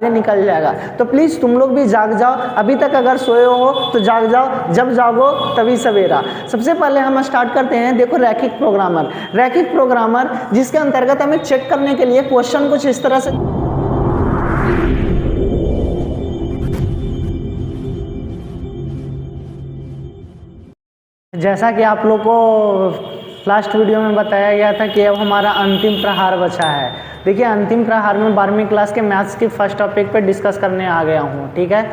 आगे निकल जाएगा। तो प्लीज़ तुम लोग भी जाग जाओ, अभी तक अगर सोए हो तो जाग जाओ, जब जागो तभी सवेरा। सबसे पहले हम स्टार्ट करते हैं, देखो रैखिक प्रोग्रामर। रैखिक प्रोग्रामर जिसके अंतर्गत हमें चेक करने के लिए क्वेश्चन कुछ इस तरह से, जैसा कि आप लोग को लास्ट वीडियो में बताया गया था कि अब हमारा अंतिम प्रहार बचा है। देखिए अंतिम प्रहार में 12वीं क्लास के मैथ्स की फर्स्ट टॉपिक पे डिस्कस करने आ गया हूँ, ठीक है।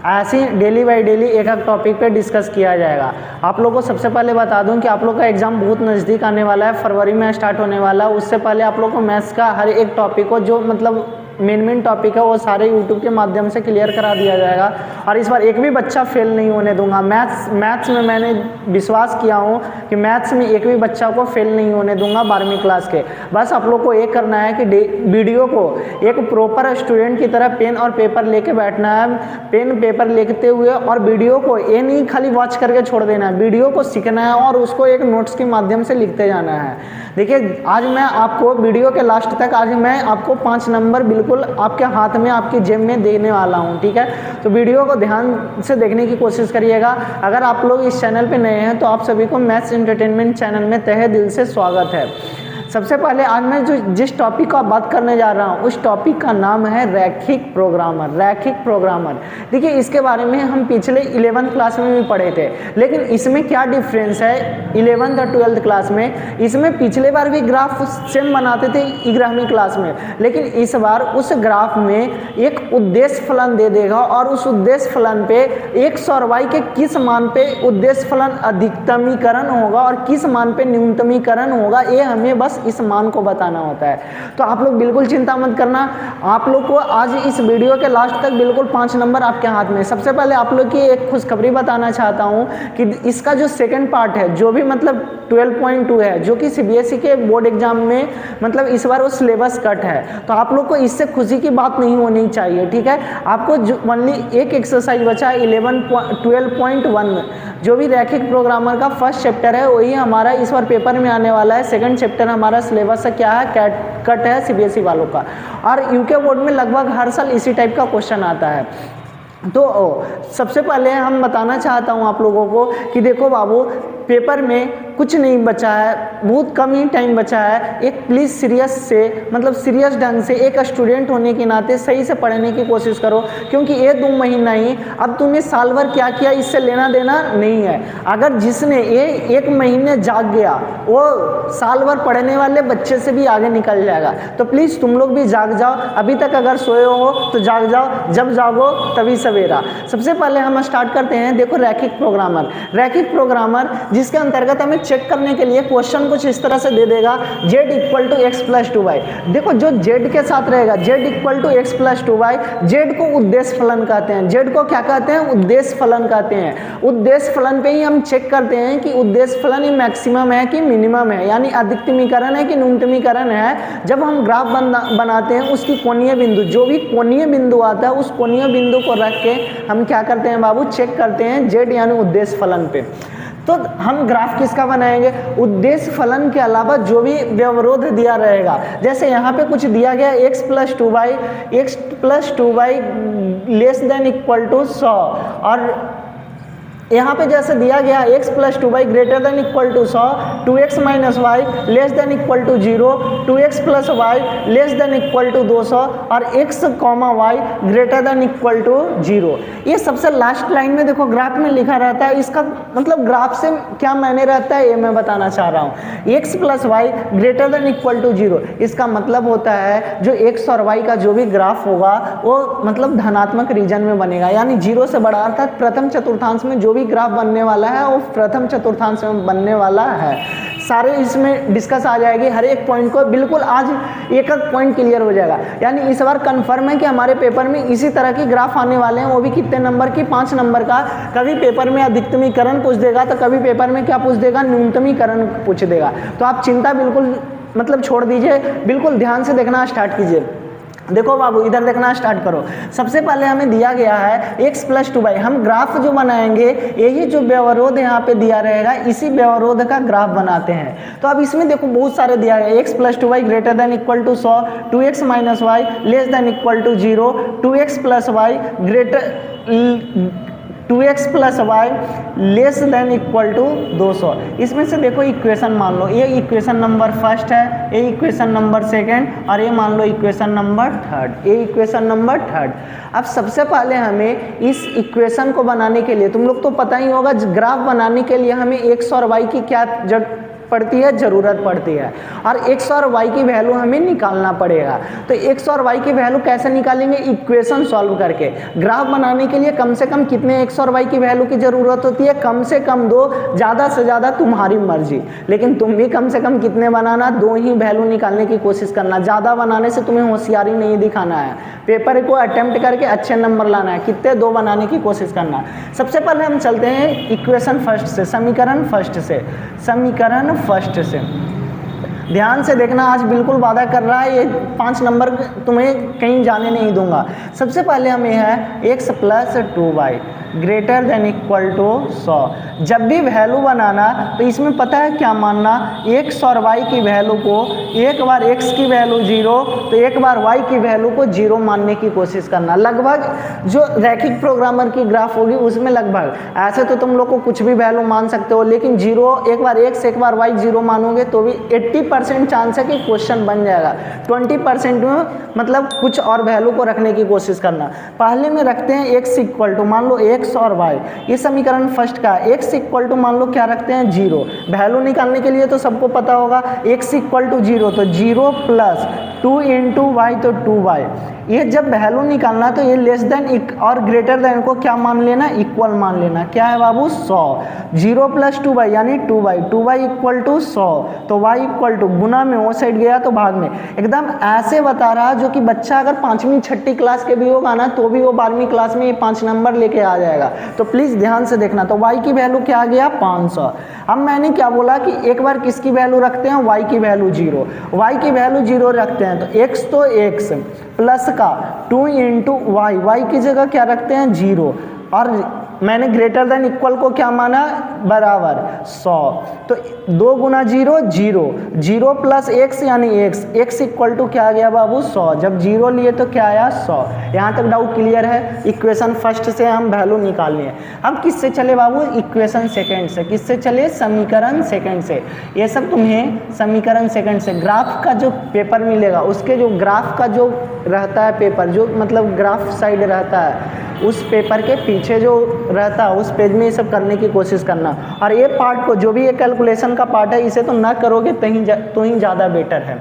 ऐसे ही डेली बाय डेली एक एक टॉपिक पे डिस्कस किया जाएगा। आप लोगों को सबसे पहले बता दूं कि आप लोग का एग्जाम बहुत नज़दीक आने वाला है, फरवरी में स्टार्ट होने वाला है। उससे पहले आप लोग को मैथ्स का हर एक टॉपिक को जो मतलब मेन टॉपिक है वो सारे यूट्यूब के माध्यम से क्लियर करा दिया जाएगा। और इस बार एक भी बच्चा फेल नहीं होने दूंगा। मैथ्स में मैंने विश्वास किया हूँ कि मैथ्स में एक भी बच्चा को फेल नहीं होने दूंगा 12वीं क्लास के। बस आप लोग को एक करना है कि वीडियो को एक प्रॉपर स्टूडेंट की तरह पेन और पेपर लेके बैठना है। पेन पेपर लिखते हुए और वीडियो को ये नहीं खाली वॉच करके छोड़ देना है, वीडियो को सीखना है और उसको एक नोट्स के माध्यम से लिखते जाना है। देखिए आज मैं आपको वीडियो के लास्ट तक आज मैं आपको 5 नंबर बिल्कुल आपके हाथ में आपकी जेब में देने वाला हूं, ठीक है। तो वीडियो को ध्यान से देखने की कोशिश करिएगा। अगर आप लोग इस चैनल पे नए हैं तो आप सभी को मैथ्स एंटरटेनमेंट चैनल में तहे दिल से स्वागत है। सबसे पहले आज मैं जिस टॉपिक का बात करने जा रहा हूँ उस टॉपिक का नाम है रैखिक प्रोग्रामर। रैखिक प्रोग्रामर देखिए इसके बारे में हम पिछले 11th क्लास में भी पढ़े थे, लेकिन इसमें क्या डिफरेंस है 11th और 12th क्लास में। इसमें पिछले बार भी ग्राफ सेम बनाते थे 11वीं क्लास में, लेकिन इस बार उस ग्राफ में एक उद्देश्य फलन दे देगा और उस उद्देश्य फलन पे x और y के किस मान पे उद्देश्य फलन अधिकतमीकरण होगा और किस मान पे न्यूनतमीकरण होगा, ये हमें बस इस मान को बताना होता है। तो आप लोग बिल्कुल चिंता मत करना, आप लोग को आज इस वीडियो के लास्ट तक बिल्कुल 5 नंबर आपके हाथ में। सबसे पहले आप लोग की एक खुशखबरी बताना चाहता हूं कि इसका जो सेकंड पार्ट है जो भी मतलब 12.2 है जो कि सीबीएसई के बोर्ड एग्जाम में मतलब इस बार वो सिलेबस कट है, तो आप लोग को इससे खुशी की बात नहीं होनी चाहिए, ठीक है। आपको ओनली एक एक्सरसाइज बचा है 12.1 में, जो भी रैखिक प्रोग्रामर का फर्स्ट चैप्टर है वही हमारा इस बार पेपर में आने वाला है। सेकंड चैप्टर हमारा सिलेबस से क्या है कट है सीबीएसई वालों का, और यूके बोर्ड में लगभग हर साल इसी टाइप का क्वेश्चन आता है। तो सबसे पहले हम बताना चाहता हूं आप लोगों को कि देखो बाबू पेपर में कुछ नहीं बचा है, बहुत कम ही टाइम बचा है। एक प्लीज़ सीरियस ढंग से एक स्टूडेंट होने के नाते सही से पढ़ने की कोशिश करो, क्योंकि ये 2 महीना ही अब तुमने साल भर क्या किया इससे लेना देना नहीं है। अगर जिसने ये 1 महीने जाग गया वो साल भर पढ़ने वाले बच्चे से भी आगे निकल जाएगा। तो प्लीज़ तुम लोग भी जाग जाओ, अभी तक अगर सोए हो तो जाग जाओ, जब जागो तभी सवेरा। सबसे पहले हम स्टार्ट करते हैं, देखो रैखिक प्रोग्रामर। रैखिक प्रोग्रामर जिसके अंतर्गत हमें चेक करने के लिए क्वेश्चन कुछ इस तरह से दे देगा z equal to x plus 2y। देखो जो z के साथ रहेगा z equal to x plus 2y, z को उद्देश्य फलन कहते हैं। z को क्या कहते हैं? उद्देश्य फलन कहते हैं। उद्देश्य फलन पे ही हम चेक करते हैं कि उद्देश्य फलन ही मैक्सिमम है कि मिनिमम है, यानी अधिकतमीकरण है कि न्यूनतमीकरण है। जब हम ग्राफ बनाते हैं उसकी कोणीय बिंदु, जो भी कोणीय बिंदु आता है उस कोणीय बिंदु को रख के हम क्या करते हैं बाबू, चेक करते हैं z यानी उद्देश्य फलन पे। तो हम ग्राफ किसका बनाएंगे? उद्देश्य फलन के अलावा जो भी व्यवरोध दिया रहेगा, जैसे यहाँ पे कुछ दिया गया x plus 2y less than equal to 100, और यहाँ पे जैसे दिया गया x plus 2y greater than equal to 100, 2x minus y less than equal to 0, 2x plus y less than equal to 200 और x comma y greater than equal to 0। ये सबसे last line में देखो ग्राफ में लिखा रहता है। इसका मतलब ग्राफ से क्या मायने रहता है ये मैं बताना चाह रहा हूँ। x plus y greater than equal to 0, इसका मतलब होता है जो x और y का जो भी ग्राफ होगा वो मतलब धनात्मक रीजन में बनेगा, यानी 0 से बड़ा, अर्थात प्रथम चतुर्थांश में जो भी ग्राफ बनने वाला है वो प्रथम चतुर्थांश में बनने वाला है। सारे इसमें डिस्कस आ जाएगी, हर एक पॉइंट को बिल्कुल आज एक पॉइंट क्लियर हो जाएगा। यानी इस बार कंफर्म है कि हमारे पेपर में इसी तरह की ग्राफ आने वाले हैं, वो भी कितने नंबर की, 5 नंबर का। कभी पेपर में अधिकतमीकरण पूछ देगा तो कभी पेपर में क्या पूछ देगा, न्यूनतमीकरण पूछ देगा। तो आप चिंता बिल्कुल मतलब छोड़ दीजिए, बिल्कुल ध्यान से देखना स्टार्ट कीजिए। देखो बाबू इधर देखना स्टार्ट करो। सबसे पहले हमें दिया गया है x प्लस 2y। हम ग्राफ जो बनाएंगे यही जो व्यवरोध यहाँ पे दिया रहेगा इसी व्यवरोध का ग्राफ बनाते हैं। तो अब इसमें देखो बहुत सारे दिया गया, x plus 2y greater than equal to 100, 2x minus y less than equal to 0, 2x plus y greater 2x plus y less than equal to 200। इसमें से देखो इक्वेशन मान लो, ये इक्वेशन नंबर फर्स्ट है, ये इक्वेशन नंबर सेकंड और ये मान लो इक्वेशन नंबर थर्ड, ये इक्वेशन नंबर थर्ड। अब सबसे पहले हमें इस इक्वेशन को बनाने के लिए, तुम लोग तो पता ही होगा ग्राफ बनाने के लिए हमें x और y की क्या पड़ती है, ज़रूरत पड़ती है, और x और y की वैल्यू हमें निकालना पड़ेगा। तो x और y की वैल्यू कैसे निकालेंगे, इक्वेशन सॉल्व करके। ग्राफ बनाने के लिए कम से कम कितने x और y की वैल्यू की ज़रूरत होती है, कम से कम 2, ज़्यादा से ज़्यादा तुम्हारी मर्जी, लेकिन तुम भी कम से कम कितने बनाना, 2 ही वैल्यू निकालने की कोशिश करना। ज़्यादा बनाने से तुम्हें होशियारी नहीं दिखाना है, पेपर को अटेम्प्ट करके अच्छे नंबर लाना है, कितने 2 बनाने की कोशिश करना। सबसे पहले हम चलते हैं इक्वेशन फर्स्ट से, समीकरण फर्स्ट से, समीकरण फर्स्ट से। ध्यान से देखना, आज बिल्कुल वादा कर रहा है, ये 5 नंबर तुम्हें कहीं जाने नहीं दूंगा। सबसे पहले हमें है x plus 2y greater than equal to 100। जब भी वैल्यू बनाना तो इसमें पता है क्या मानना, x और y की वैल्यू को, एक बार x की वैल्यू 0 तो एक बार y की वैल्यू को 0 मानने की कोशिश करना। लगभग जो रैखिक प्रोग्रामर की ग्राफ होगी उसमें लगभग, ऐसे तो तुम लोग को कुछ भी वैल्यू मान सकते हो, लेकिन 0 एक बार x एक बार y 0 मानोगे तो भी 80% चांस है कि क्वेश्चन बन जाएगा। 20% में मतलब कुछ और वैल्यू को रखने की कोशिश करना। पहले में रखते हैं x इक्वल टू, मान लो x और y, ये समीकरण फर्स्ट का है। x इक्वल टू मान लो क्या रखते हैं 0। वैल्यू निकालने के लिए तो सबको पता होगा x इक्वल टू 0, तो 0 प्लस 2 इंटू वाई तो 2y। ये जब वैल्यू निकालना तो ये लेस देन और ग्रेटर देन को क्या मान लेना, इक्वल मान लेना। क्या है बाबू 100। 0 प्लस 2y यानी 2y, 2y इक्वल टू 100, तो y इक्वल टू गुना में वो साइड गया तो भाग में। एकदम ऐसे बता रहा जो कि बच्चा अगर 5वीं 6ठी क्लास के भी होगा ना तो भी वो 12वीं क्लास में ये 5 नंबर लेके आ जाएगा। तो प्लीज़ ध्यान से देखना। तो y की वैल्यू क्या आ गया 500। अब मैंने क्या बोला कि एक बार किसकी वैल्यू रखते हैं, y की वैल्यू 0, y की वैल्यू 0 रखते हैं तो x तो x प्लस का 2 इंटू वाई, वाई की जगह क्या रखते हैं 0, और मैंने ग्रेटर देन इक्वल को क्या माना बराबर 100, तो 2 गुना 0 0, 0 प्लस x यानी x, x इक्वल टू क्या आ गया बाबू 100। जब 0 लिए तो क्या आया 100। यहाँ तक डाउट क्लियर है। इक्वेशन फर्स्ट से हम वैल्यू निकाल लिए। अब किससे चले बाबू, इक्वेशन सेकंड से। किससे चले, समीकरण सेकंड से। ये सब तुम्हें समीकरण सेकंड से, ग्राफ का जो पेपर मिलेगा उसके जो ग्राफ का जो रहता है पेपर, जो मतलब ग्राफ साइड रहता है उस पेपर के पीछे जो रहता है उस पेज में ये सब करने की कोशिश करना। और ये पार्ट को, जो भी ये कैलकुलेशन का पार्ट है, इसे तो ना करोगे तो ही ज़्यादा बेटर है।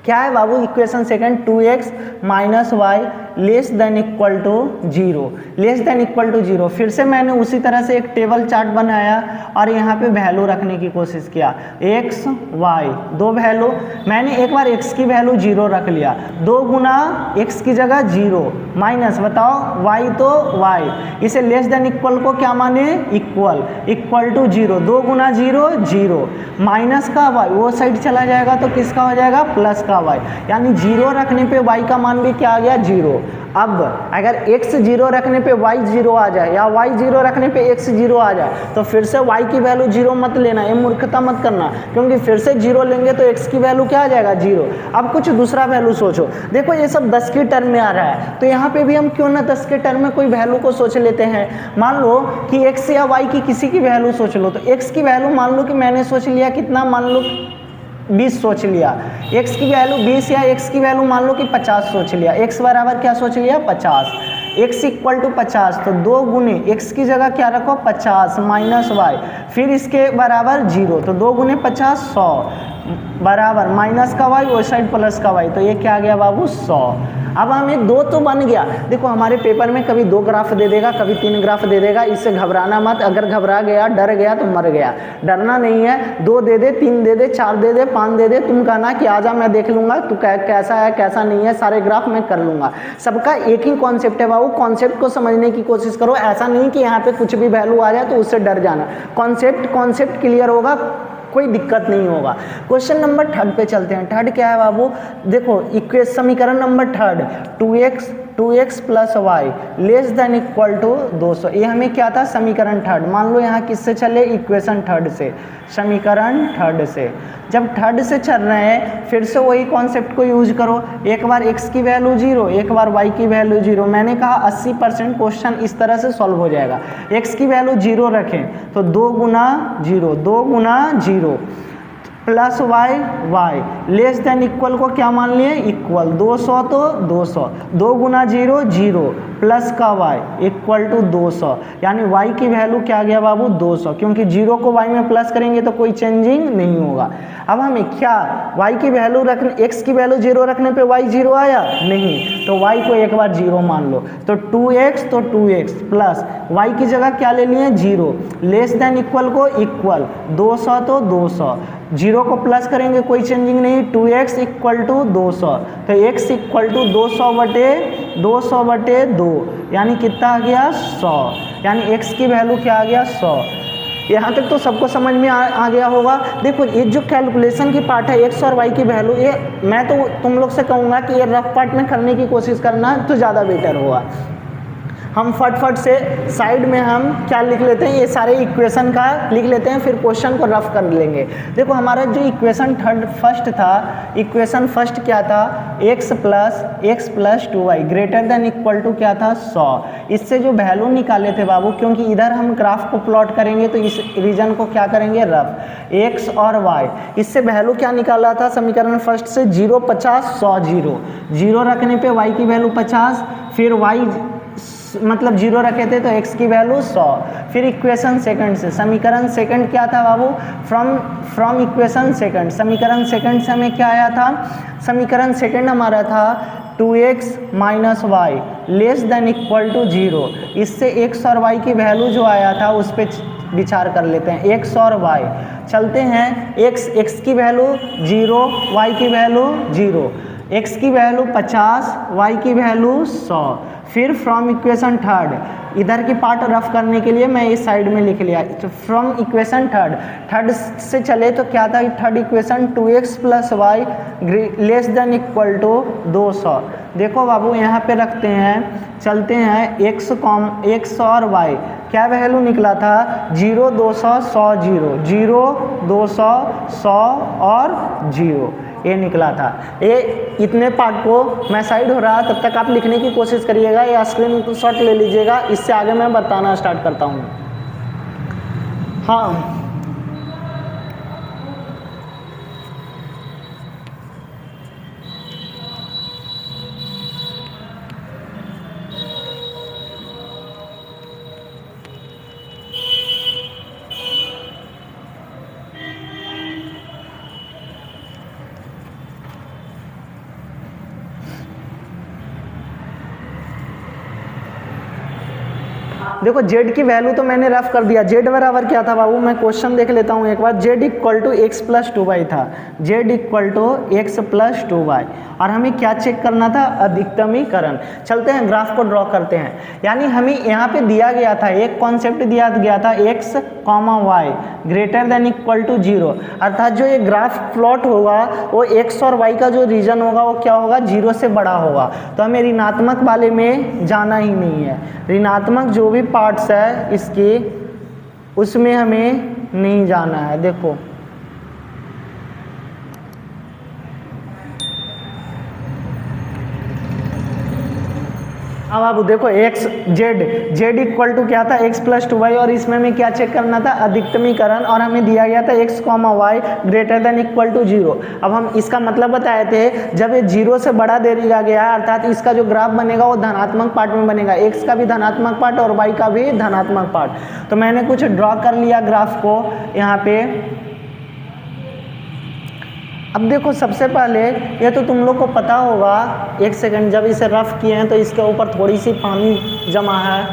क्या है बाबू equation second, 2x minus y less than equal to 0, less than equal to 0। फिर से मैंने उसी तरह से एक टेबल चार्ट बनाया और यहाँ पे वैल्यू रखने की कोशिश किया, x y 2 वैल्यू। मैंने एक बार x की वैल्यू 0 रख लिया, 2 गुना x की जगह 0 माइनस बताओ y तो y, इसे लेस देन इक्वल को क्या माने इक्वल, इक्वल टू 0, 2 गुना 0 0 माइनस का y वो साइड चला जाएगा तो किसका हो जाएगा प्लस का y, यानी 0 रखने पे y का मान भी क्या आ गया 0। अब अगर x 0 रखने पे y 0 आ जाए या y 0 रखने पे x 0 आ जाए तो फिर से y की वैल्यू 0 मत लेना, ये मूर्खता मत करना, क्योंकि फिर से 0 लेंगे तो x की वैल्यू क्या आ जाएगा 0। अब कुछ दूसरा वैल्यू सोचो। देखो ये सब 10 की टर्म में आ रहा है तो यहाँ पे भी हम क्यों ना 10 के टर्म में कोई वैल्यू को सोच लेते हैं। मान लो कि x या y की किसी की वैल्यू सोच लो, तो x की वैल्यू मान लो कि मैंने सोच लिया कितना, मान लो 20 सोच लिया, x की वैल्यू 20 या x की वैल्यू मान लो कि 50 सोच लिया, x बराबर क्या सोच लिया 50, x इक्वल टू 50, तो 2 गुने x की जगह क्या रखो 50 माइनस y, फिर इसके बराबर 0, तो 2 गुने 50 100 बराबर माइनस का y, वो साइड प्लस का y, तो ये क्या आ गया बाबू 100। अब हमें 2 तो बन गया। देखो हमारे पेपर में कभी 2 ग्राफ दे देगा, कभी 3 ग्राफ दे देगा, इससे घबराना मत। अगर घबरा गया, डर गया तो मर गया, डरना नहीं है। 2 दे दे, 3 दे दे, 4 दे दे, 5 दे दे, तुम कहना कि आजा मैं देख लूंगा तू कैसा है कैसा नहीं है, सारे ग्राफ मैं कर लूंगा। सबका एक ही कॉन्सेप्ट है बाबू, कॉन्सेप्ट को समझने की कोशिश करो। ऐसा नहीं कि यहाँ पे कुछ भी वैल्यू आ जाए तो उससे डर जाना। कॉन्सेप्ट क्लियर होगा, कोई दिक्कत नहीं होगा। क्वेश्चन नंबर 3 पे चलते हैं। 3 क्या है बाबू, देखो समीकरण नंबर 3 2x plus y less than equal to 200, ये हमें क्या था, समीकरण 3। मान लो यहाँ किससे चले, इक्वेशन 3 से, समीकरण 3 से। जब 3 से चल रहे हैं फिर से वही कॉन्सेप्ट को यूज करो, एक बार x की वैल्यू 0, एक बार y की वैल्यू 0। मैंने कहा 80% क्वेश्चन इस तरह से सॉल्व हो जाएगा। x की वैल्यू 0 रखें तो 2 गुना 0 plus y less than equal को क्या मान लिए, इक्वल 200 तो 200, 2 गुना 0 प्लस का y इक्वल टू 200, यानी y की वैल्यू क्या आ गया बाबू 200, क्योंकि 0 को y में प्लस करेंगे तो कोई चेंजिंग नहीं होगा। अब हमें क्या y की वैल्यू रखने, x की वैल्यू 0 रखने पे y 0 आया नहीं, तो y को एक बार 0 मान लो, तो 2x तो 2x प्लस y की जगह क्या ले लिए 0, लेस देन इक्वल को इक्वल 200 तो 200, 0 को प्लस करेंगे कोई चेंजिंग नहीं, 2x इक्वल टू 200, तो x इक्वल टू 200 बटे 2, यानी कितना आ गया 100, यानी x की वैल्यू क्या आ गया 100। यहाँ तक तो सबको समझ में आ गया होगा। देखो ये जो कैलकुलेशन की पार्ट है x और y की वैल्यू, ये मैं तो तुम लोग से कहूँगा कि ये रफ पार्ट में करने की कोशिश करना तो ज़्यादा बेटर होगा। हम फटफट से साइड में हम क्या लिख लेते हैं, ये सारे इक्वेशन का लिख लेते हैं, फिर क्वेश्चन को रफ कर लेंगे। देखो हमारा जो इक्वेशन फर्स्ट था, इक्वेशन फर्स्ट क्या था, x plus 2y greater than equal to क्या था 100। इससे जो वैल्यू निकाले थे बाबू, क्योंकि इधर हम ग्राफ को प्लॉट करेंगे तो इस रीजन को क्या करेंगे रफ, x और y, इससे वैल्यू क्या निकाला था समीकरण फर्स्ट से 0 50 100 0 रखने पे y की वैल्यू 50, फिर y मतलब 0 रखे थे तो x की वैल्यू 100। फिर इक्वेशन सेकंड से, समीकरण सेकंड क्या था बाबू, फ्रॉम इक्वेशन सेकंड, समीकरण सेकंड से हमें क्या आया था, समीकरण सेकंड हमारा था 2x minus y less than equal to 0। इससे x और y की वैल्यू जो आया था उस पर विचार कर लेते हैं, x और y चलते हैं। x की वैल्यू 0, y की वैल्यू 0, x की वैल्यू 50, y की वैल्यू 100। फिर फ्रॉम इक्वेशन थर्ड, इधर की पार्ट रफ करने के लिए मैं इस साइड में लिख लिया, तो फ्रॉम इक्वेशन थर्ड से चले तो क्या था, third equation 2x plus y less than equal to 200। देखो बाबू यहाँ पे रखते हैं, चलते हैं x और y, क्या वैल्यू निकला था 0 200 100 0 200 100 और 0, ये निकला था। ये इतने पार्ट को मैं साइड हो रहा, तब तक आप लिखने की कोशिश करिएगा या स्क्रीन शॉट ले लीजिएगा, इससे आगे मैं बताना स्टार्ट करता हूँ। हाँ देखो z की वैल्यू तो मैंने रफ कर दिया, z बराबर क्या था बाबू, मैं क्वेश्चन देख लेता हूँ एक बार। z equal to x plus 2y था, z equal to x plus 2y, और हमें क्या चेक करना था, अधिकतमीकरण। चलते हैं ग्राफ को ड्रॉ करते हैं। यानी हमें यहाँ पे दिया गया था, एक कॉन्सेप्ट दिया गया था x, y greater than equal to 0, अर्थात जो ये ग्राफ प्लॉट होगा वो x और y का जो रीजन होगा वो क्या होगा, 0 से बड़ा होगा। तो हमें ऋणात्मक वाले में जाना ही नहीं है, ऋणात्मक जो भी पार्ट्स है इसके उसमें हमें नहीं जाना है। देखो अब आप देखो z इक्वल टू क्या था, x प्लस 2y, और इसमें हमें क्या चेक करना था, अधिकतमीकरण, और हमें दिया गया था x, y greater than equal to 0। अब हम इसका मतलब बताए थे, जब ये 0 से बड़ा दे दिया गया है, अर्थात इसका जो ग्राफ बनेगा वो धनात्मक पार्ट में बनेगा, x का भी धनात्मक पार्ट और y का भी धनात्मक पार्ट। तो मैंने कुछ ड्रॉ कर लिया ग्राफ को यहाँ पे। अब देखो सबसे पहले ये तो तुम लोग को पता होगा, एक सेकंड, जब इसे रफ किए हैं तो इसके ऊपर थोड़ी सी पानी जमा है,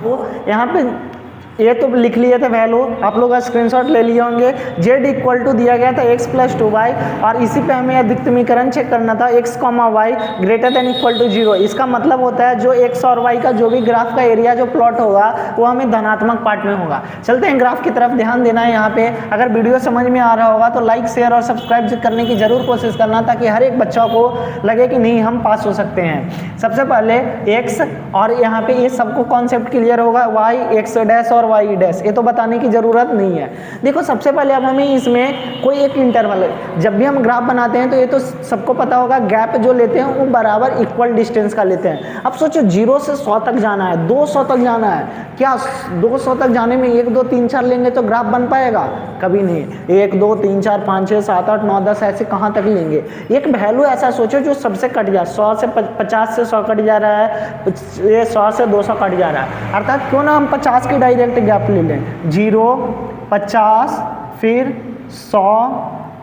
वो यहाँ पे ये तो लिख लिए थे वैल्यू, आप लोग स्क्रीनशॉट ले लिए होंगे। z इक्वल टू दिया गया था x प्लस 2y और इसी पे हमें अधिकतमीकरण चेक करना था x y greater than equal to 0। इसका मतलब होता है जो x और y का जो भी ग्राफ का एरिया जो प्लॉट होगा वो हमें धनात्मक पार्ट में होगा। चलते हैं ग्राफ की तरफ, ध्यान देना है यहाँ पे। अगर वीडियो समझ में आ रहा होगा तो लाइक शेयर और सब्सक्राइब करने की जरूर कोशिश करना, ताकि हर एक बच्चा को लगे कि नहीं हम पास हो सकते हैं। सबसे पहले x और यहाँ पे ये सबको कॉन्सेप्ट क्लियर होगा, y x डैश और y डैश, ये तो बताने की ज़रूरत नहीं है। देखो सबसे पहले अब हमें इसमें कोई एक इंटरवल, जब भी हम ग्राफ बनाते हैं तो ये तो सबको पता होगा, गैप जो लेते हैं वो बराबर इक्वल डिस्टेंस का लेते हैं। अब सोचो 0 से 100 तक जाना है, 200 तक जाना है, क्या 200 तक जाने में 1 2 3 4 लेंगे तो ग्राफ बन पाएगा? कभी नहीं। 1 2 3 4 5 6 7 8 9 10 ऐसे कहाँ तक लेंगे? एक वैल्यू ऐसा सोचो जो सबसे कट जाए, 100 से 50 से 100 कट जा रहा है, ये 100 से 200 कट जा रहा है, अर्थात क्यों ना हम 50 की डायरेक्ट गैप ले लें। 0 50 फिर 100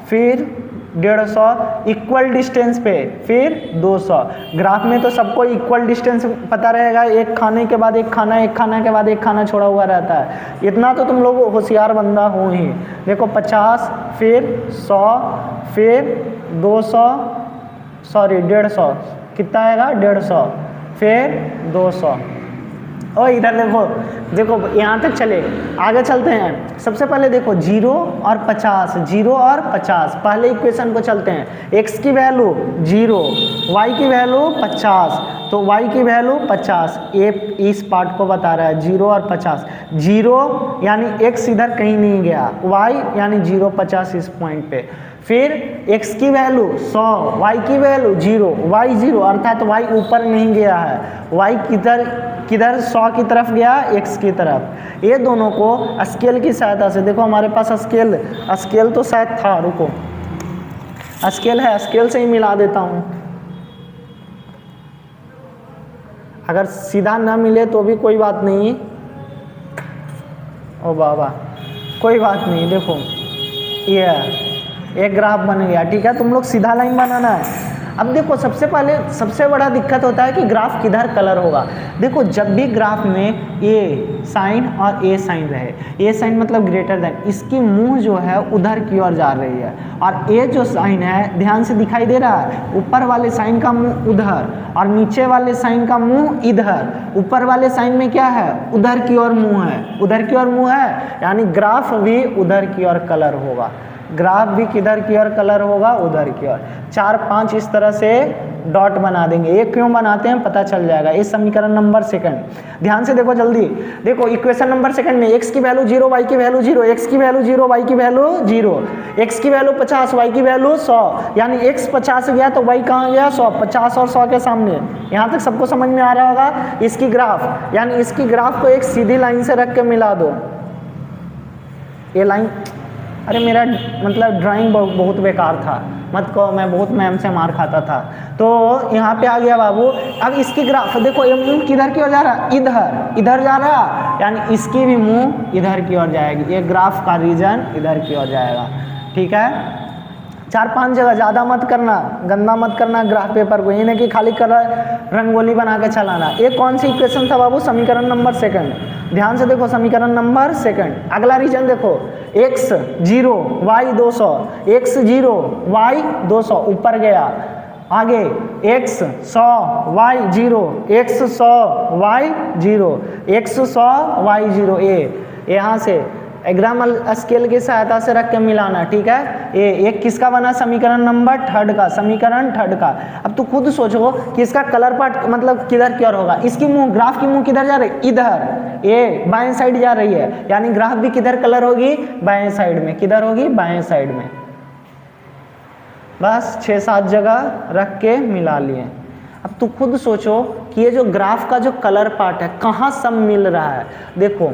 फिर 150 इक्वल डिस्टेंस पे फिर 200। ग्राफ में तो सबको इक्वल डिस्टेंस पता रहेगा, एक खाने के बाद एक खाना, एक खाना के बाद एक खाना छोड़ा हुआ रहता है। इतना तो तुम लोग होशियार बंदा हो ही। देखो 50 फिर 100 फिर 200 सॉरी 150, कितना आएगा 150 फिर 200। और इधर देखो, देखो यहाँ तक चले, आगे चलते हैं। सबसे पहले देखो 0 और 50, 0 और 50, पहले इक्वेशन को चलते हैं। x की वैल्यू 0, y की वैल्यू 50, तो y की वैल्यू 50, ये इस पार्ट को बता रहा है 0 और 50। 0 यानी x इधर कहीं नहीं गया, y यानी 0 50 इस पॉइंट पे। फिर x की वैल्यू 100, y की वैल्यू 0, y 0 अर्थात y ऊपर नहीं गया है, y किधर 100 की तरफ गया, x की तरफ। ये दोनों को स्केल की सहायता से, देखो हमारे पास स्केल तो शायद था, रुको स्केल है, स्केल से ही मिला देता हूँ। अगर सीधा ना मिले तो भी कोई बात नहीं, ओ बाबा कोई बात नहीं। देखो ये एक ग्राफ बन गया, ठीक है। तुम लोग सीधा लाइन बनाना है। अब देखो सबसे पहले सबसे बड़ा दिक्कत होता है कि ग्राफ किधर कलर होगा। देखो जब भी ग्राफ में ए साइन और ए साइन रहे, ए साइन मतलब ग्रेटर देन, इसकी मुंह जो है उधर की ओर जा रही है, और ए जो साइन है ध्यान से दिखाई दे रहा है, ऊपर वाले साइन का मुंह उधर और नीचे वाले साइन का मुंह इधर। ऊपर वाले साइन में क्या है, उधर की ओर मुंह है, उधर की ओर मुंह है, यानी ग्राफ भी उधर की ओर कलर होगा। ग्राफ भी किधर की ओर कलर होगा, उधर की ओर। 4 5 इस तरह से डॉट बना देंगे। ये क्यों बनाते हैं पता चल जाएगा। ये समीकरण नंबर सेकंड, ध्यान से देखो जल्दी। देखो इक्वेशन नंबर सेकंड में x की वैल्यू 0, y की वैल्यू 0, x की वैल्यू 0, y की वैल्यू 0, x की वैल्यू 50, y की वैल्यू 100, यानी x 50 गया तो y कहाँ गया 100, 50 और 100 के सामने। यहाँ तक सबको समझ में आ रहा होगा। इसकी ग्राफ, यानी इसकी ग्राफ को एक सीधी लाइन से रख के मिला दो। ये लाइन, अरे मेरा मतलब ड्राइंग बहुत बेकार था, मत कहो, मैं बहुत मैम से मार खाता था। तो यहाँ पे आ गया बाबू। अब इसकी ग्राफ देखो, ये मुंह किधर की ओर जा रहा है, इधर जा रहा है, यानी इसकी भी मुंह इधर की ओर जाएगी। ये ग्राफ का रीजन इधर की ओर जाएगा, ठीक है। 4 5 जगह, ज़्यादा मत करना, गंदा मत करना ग्राफ पेपर को, ये नहीं कि खाली कलर रंगोली बना के चलाना। ये कौन सी इक्वेशन था बाबू, समीकरण नंबर सेकंड। ध्यान से देखो समीकरण नंबर सेकंड। अगला रीजन देखो, x 0 y 200, x 0 y 200 ऊपर गया। आगे x 100 y 0, x 100 y 0, x 100 y 0। ये यहाँ से एग्रामल स्केल की सहायता से रख के मिलाना, ठीक है। ये एक किसका बना, समीकरण नंबर थर्ड का, समीकरण थर्ड का। अब तू खुद सोचो कि इसका कलर पार्ट मतलब किधर की ओर होगा। इसकी मुंह, ग्राफ की मुंह किधर जा रही है, इधर, ये बाएं साइड जा रही है, यानी ग्राफ भी किधर कलर होगी, बाएं साइड में। किधर होगी, बाएं साइड में। बस 6 7 जगह रख के मिला लिए। अब तू खुद सोचो कि ये जो ग्राफ का जो कलर पार्ट है कहाँ सब मिल रहा है। देखो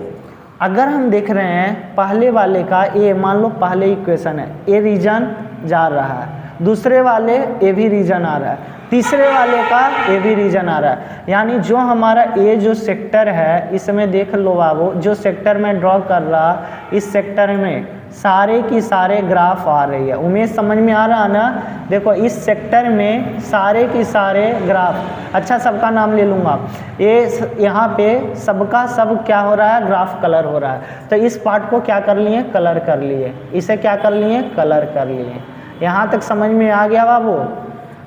अगर हम देख रहे हैं पहले वाले का, ये मान लो पहले इक्वेशन है, ये रीजन जा रहा है, दूसरे वाले ए भी रीजन आ रहा है, तीसरे वाले का ए भी रीजन आ रहा है। यानी जो हमारा ए जो सेक्टर है, इसमें देख लो बाबू, जो सेक्टर में ड्रॉ कर रहा, इस सेक्टर में सारे की सारे ग्राफ आ रही है। उमेश समझ में आ रहा ना? देखो इस सेक्टर में सारे की सारे ग्राफ, अच्छा सबका नाम ले लूँगा, ये यहाँ पे सबका सब क्या हो रहा है, ग्राफ कलर हो रहा है। तो इस पार्ट को क्या कर लिए, कलर कर लिए, इसे क्या कर लिए, कलर कर लिए। यहाँ तक समझ में आ गया बाबू?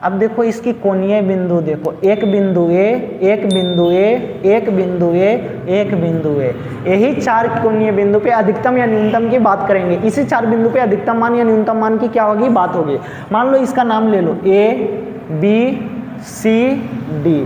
अब देखो इसकी कोणीय बिंदु देखो, एक बिंदु ए, एक बिंदु ए, एक बिंदु ए, एक बिंदु ए, यही 4 कोणीय बिंदु पे अधिकतम या न्यूनतम की बात करेंगे। इसी 4 बिंदु पे अधिकतम मान या न्यूनतम मान की क्या होगी, बात होगी। मान लो इसका नाम ले लो ए बी सी डी।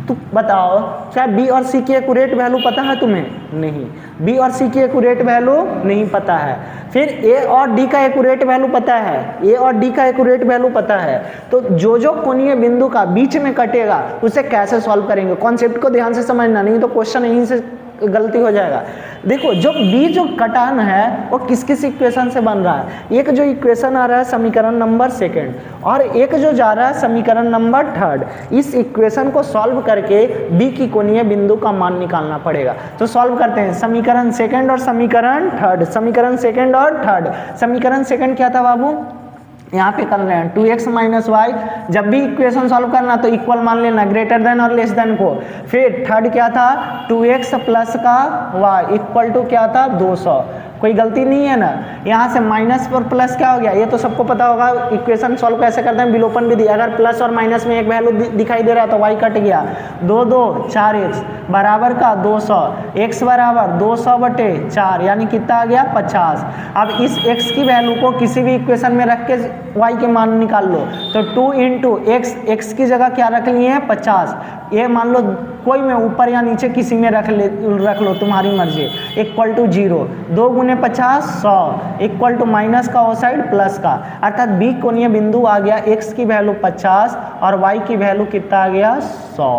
तो बताओ क्या बी और सी की एक्यूरेट वैल्यू पता है तुम्हें? नहीं, बी और सी की एक्यूरेट वैल्यू नहीं पता है। फिर ए और डी का एक्यूरेट वैल्यू पता है, ए और डी का एक्यूरेट वैल्यू पता है। तो जो जो कोणीय बिंदु का बीच में कटेगा उसे कैसे सॉल्व करेंगे, कॉन्सेप्ट को ध्यान से समझना, नहीं तो क्वेश्चन यहीं से गलती हो जाएगा। देखो जो बी जो कटान है वो किस किस इक्वेशन से बन रहा है। एक जो इक्वेशन आ रहा है समीकरण नंबर 2 और एक जो जा रहा है समीकरण नंबर 3। इस इक्वेशन को सॉल्व करके बी की कोणीय बिंदु का मान निकालना पड़ेगा। तो सॉल्व करते हैं, समीकरण 2 और समीकरण 3। समीकरण 2 और 3। समीकरण 2 क्या था बाबू, यहाँ पे कर रहे हैं 2x माइनस वाई। जब भी इक्वेशन सॉल्व करना तो इक्वल मान लेना, ग्रेटर देन और लेस देन को। फिर थर्ड क्या था, 2x प्लस का y इक्वल टू क्या था, 200। कोई गलती नहीं है ना? यहाँ से माइनस पर प्लस क्या हो गया, ये तो सबको पता होगा। इक्वेशन सॉल्व कैसे करते हैं, विलोपन विधि। अगर प्लस और माइनस में एक वैल्यू दिखाई दे रहा है तो y कट गया, 2 2 4x बराबर का 200, x बराबर 200/4 यानी कितना आ गया, 50। अब इस x की वैल्यू को किसी भी इक्वेशन में रख के y के मान निकाल लो। तो 2 इंटू x की जगह क्या रख लिए हैं, 50। ये मान लो कोई में ऊपर या नीचे किसी में रख लो, तुम्हारी मर्जी। इक्वल टू 0, 2 गुने 50 100 इक्वल टू माइनस का वो साइड प्लस का, अर्थात बी कोणीय बिंदु आ गया, x की वैल्यू 50 और y की वैल्यू कितना आ गया, 100।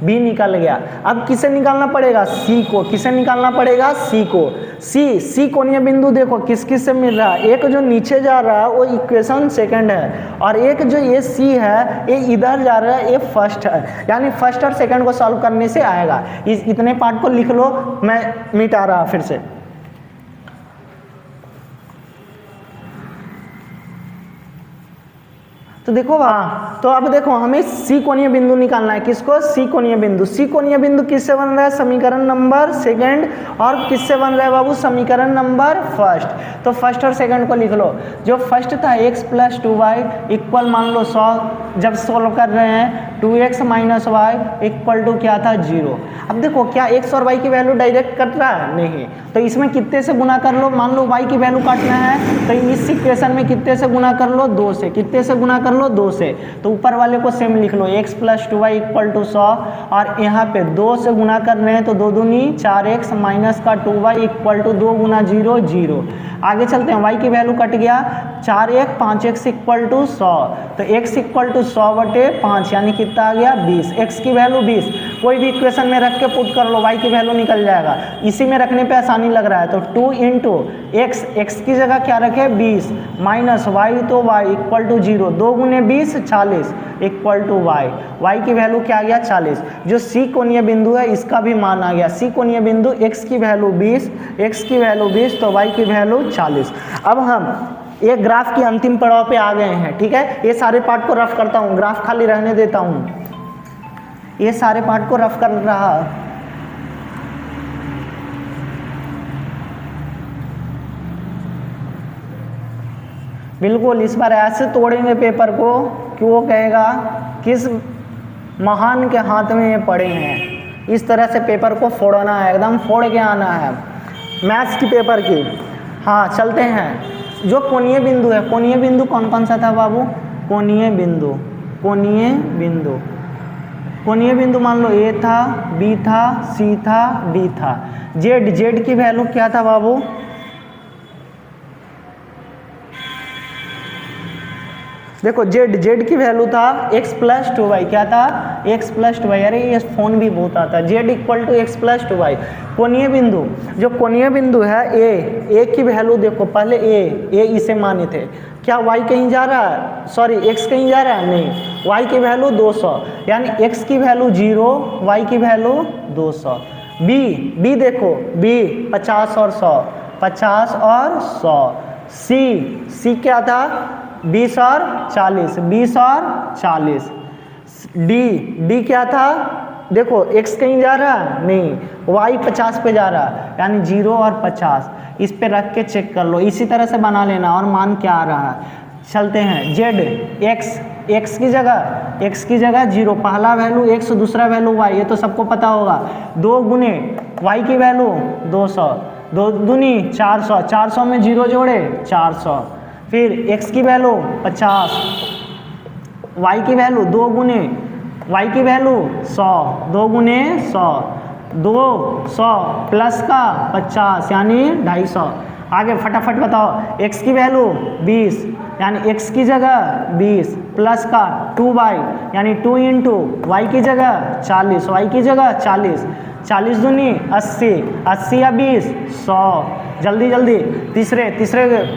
बी निकल गया। अब किसे निकालना पड़ेगा, सी को। किसे निकालना पड़ेगा, सी को। सी कोणीय बिंदु देखो किस किस से मिल रहा है, एक जो नीचे जा रहा है वो इक्वेशन 2 है और एक जो ये सी है ये इधर जा रहा है, ये फर्स्ट है। यानी फर्स्ट और सेकंड को सॉल्व करने से आएगा। इतने पार्ट को लिख लो, मैं मिटा रहा फिर से। तो देखो वहाँ, तो अब देखो हमें सी कोणीय बिंदु निकालना है। किसको, सी कोणीय बिंदु। सी कोणीय बिंदु किससे बन रहा है, समीकरण नंबर 2 और किससे बन रहा है बाबू, समीकरण नंबर 1। तो फर्स्ट और सेकंड को लिख लो। जो फर्स्ट था x प्लस 2y इक्वल मान लो 100। जब सोल्व कर रहे हैं 2x minus Y equal to क्या था, 0। अब देखो क्या x और y की वैल्यू डायरेक्ट कट रहा है, नहीं। तो इसमें कितने से गुना कर लो, मान लो y की वैल्यू काटना है तो इस इक्वेशन में कितने से गुना कर लो, 2 से। कितने से गुना कर लो, 2 से। तो ऊपर वाले को सेम लिख लो, x plus 2y equal to 100 और यहाँ पे 2 से गुना कर रहे हैं तो 2 दूनी 4x माइनस का 2y इक्वल टू 2 गुना 0 0। आगे चलते हैं, y की वैल्यू कट गया, 4x 5x इक्वल टू 100। तो x इक्वल टू 100/5 यानी कितना आ गया, 20। x की वैल्यू 20। कोई भी इक्वेशन में रख के पुट कर लो, y की वैल्यू निकल जाएगा। इसी में रखने पे आसानी लग रहा है। तो 2 इंटू x की जगह क्या रखे, 20 माइनस y तो y इक्वल टू 0। 2 गुने 20 40 इक्वल टू y की वैल्यू क्या आ गया, 40। जो सी कोणीय बिंदु है इसका भी मान आ गया। सी कोणीय बिंदु x की वैल्यू 20, x की वैल्यू 20 तो y की वैल्यू 40। अब हम ये ग्राफ की अंतिम पड़ाव पे आ गए हैं, ठीक है। ये सारे पार्ट को रफ करता हूँ, ग्राफ खाली रहने देता हूँ। ये सारे पार्ट को रफ कर रहा, बिल्कुल इस बार ऐसे तोड़ेंगे पेपर को कि वो कहेगा किस महान के हाथ में ये पड़े हैं। इस तरह से पेपर को फोड़ना है, एकदम फोड़ के आना है, मैथ्स की पेपर की। हाँ चलते हैं। जो कोणीय बिंदु है, कोणीय बिंदु कौन कौन सा था बाबू, कोणीय बिंदु, कोणीय बिंदु, कोणीय बिंदु मान लो ए था, बी था, सी था, डी था। जेड की वैल्यू क्या था बाबू, देखो जेड की वैल्यू था x प्लस 2y, क्या था x प्लस 2y। अरे ये फोन भी बहुत आता है। Z equal to x plus 2y। कोणीय बिंदु, जो कोणीय बिंदु है ए की वैल्यू देखो, पहले ए इसे मानित है, क्या y कहीं जा रहा है, सॉरी x कहीं जा रहा है, नहीं, y की वैल्यू 200, यानी x की वैल्यू 0, y की वैल्यू 200। बी देखो, बी 50 और 100, 50 और 100। सी क्या था 20 और 40, 20 और 40। डी क्या था, देखो x कहीं जा रहा है, नहीं, y 50 पे जा रहा है, यानी 0 और 50। इस पे रख के चेक कर लो, इसी तरह से बना लेना और मान क्या आ रहा है। चलते हैं, जेड x की जगह 0, पहला वैल्यू x, दूसरा वैल्यू y, ये तो सबको पता होगा। 2 गुने y की वैल्यू 200, 2 दूनी 400, 400 में 0 जोड़े 400, फिर x की वैल्यू 50, y की वैल्यू 2 गुने y की वैल्यू 100, 2 गुने 100, 200 प्लस का 50 यानी 250। आगे फटाफट बताओ, x की वैल्यू 20, यानी x की जगह 20 प्लस का 2y, यानी 2 इंटू y की जगह 40, y की जगह 40, 40 दूनी 80, 80 या 20 100। जल्दी जल्दी तीसरे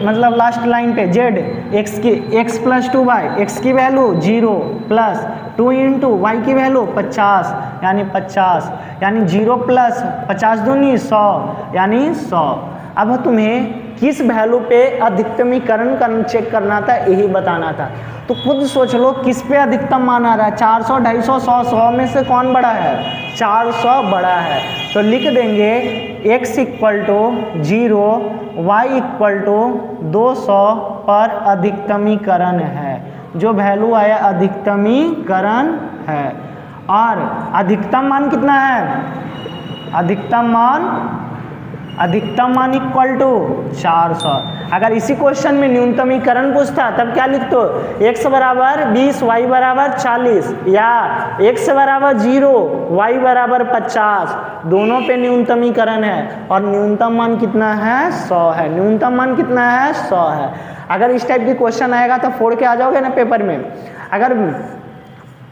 मतलब लास्ट लाइन पे Z x plus 2y, x की वैल्यू 0 प्लस 2 इंटू वाई की वैल्यू 50, यानी 50, यानी 0 प्लस 50 दूनी 100, यानी 100। अब तुम्हें किस वैल्यू पे अधिकतमीकरण चेक करना था, यही बताना था। तो खुद सोच लो किस पे अधिकतम मान आ रहा है, 400, 250, 100, 100 में से कौन बड़ा है, 400 बड़ा है। तो लिख देंगे x equal to 0, y equal to 200 पर अधिकतमीकरण है। जो वैल्यू आया अधिकतमीकरण है। और अधिकतम मान कितना है, अधिकतम मान इक्वल टू 400। अगर इसी क्वेश्चन में न्यूनतमीकरण पूछता तब क्या लिखते हो, x बराबर 20, y बराबर 40, या x बराबर 0, y बराबर 50। दोनों पे न्यूनतमीकरण है और न्यूनतम मान कितना है, 100 है। न्यूनतम मान कितना है, 100 है। अगर इस टाइप की क्वेश्चन आएगा तो फोड़ के आ जाओगे ना पेपर में। अगर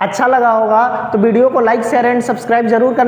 अच्छा लगा होगा तो वीडियो को लाइक शेयर एंड सब्सक्राइब जरूर करना।